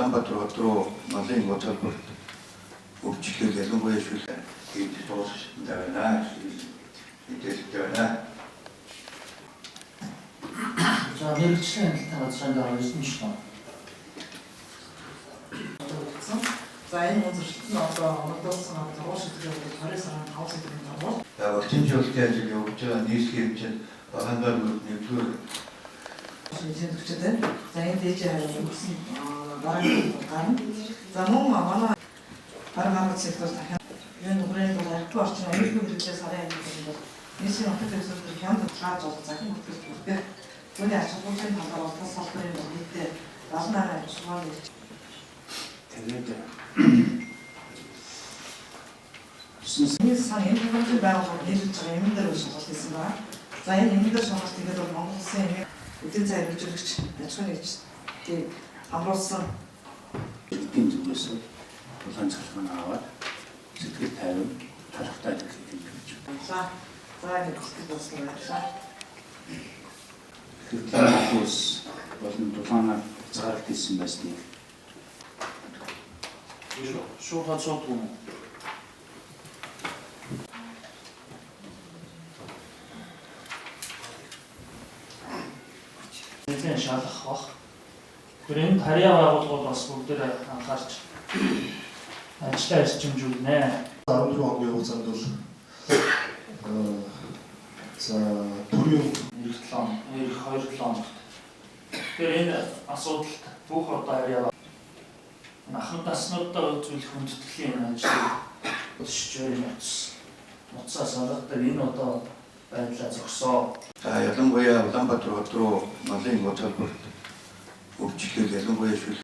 Улаанбаатар хот руу малын гоцолборт өвчлөл ялангуяа шүлээ хийж дууссан байна. Мэдээлэлтэй байна. 자, мэргэжлийн хяналтын газрын дараа 9 жил. За энэ үзүүлэлт нь одоо оногдуулсан дагуу шийдвэрүүд 20 сарын 5 сарын дагуу. За вакцин зөвлөлтийн ажил явуулж байгаа нийслэлийн хэмжээнд багаангаар нэгдүгээр шинжлэх төвчтэй. За энэ дэж өгсөн дараагийн гарна. За мөн манай парламент сектор дахин энэ нүгрийн дөрөвт орчин аюулгүй хэрэглээ сарын ангид бол нийслэлийн хотод төсөлтөд хянд тааж болох захин хөтөлбөр түүний ач холбогдолтой талаар бас салбарын нийтдээ 78 ажлын тэгээд энэ сан энэ projekтыг байгуулах нийлж байгаа юм дээр шалгалт хийсэн байна. За энэ юм дээр шалгалт хийгээд бол Монгол Улсын эдийн засгийн хэрэгжүүлэгч аж ахуйн нэгжийг хамруулсан эдийн зүгээс улаан цалин аваад сэтгэл тайван талхтай ажиллах юм гэж байна. За энэ бүхэл дуусна байлаа. Хэрэглээс болон дулаанаар зарлт хийсэн байсныг шууд цогтгоо. Нэгэн шалгах бах. Гэрийн тарья байгууллагууд бас бүгдээр анхаарч ажлаа эрчимжүүлнэ. 14 хоногийн хугацаанд бол за төрийн эх 2 хоног. Тэгэхээр энэ асуудалд бүх одоо харьяа ахын наснуудаа үзүүлэх хүндэтгэлийн ажлыг өсөж байна. Нуцаас олгодог энэ одоо байдлаа зогсоо. за ялангуяа Улаанбаатар хот руу малын гоцолборт өвчлөл ялангуяа шүлээ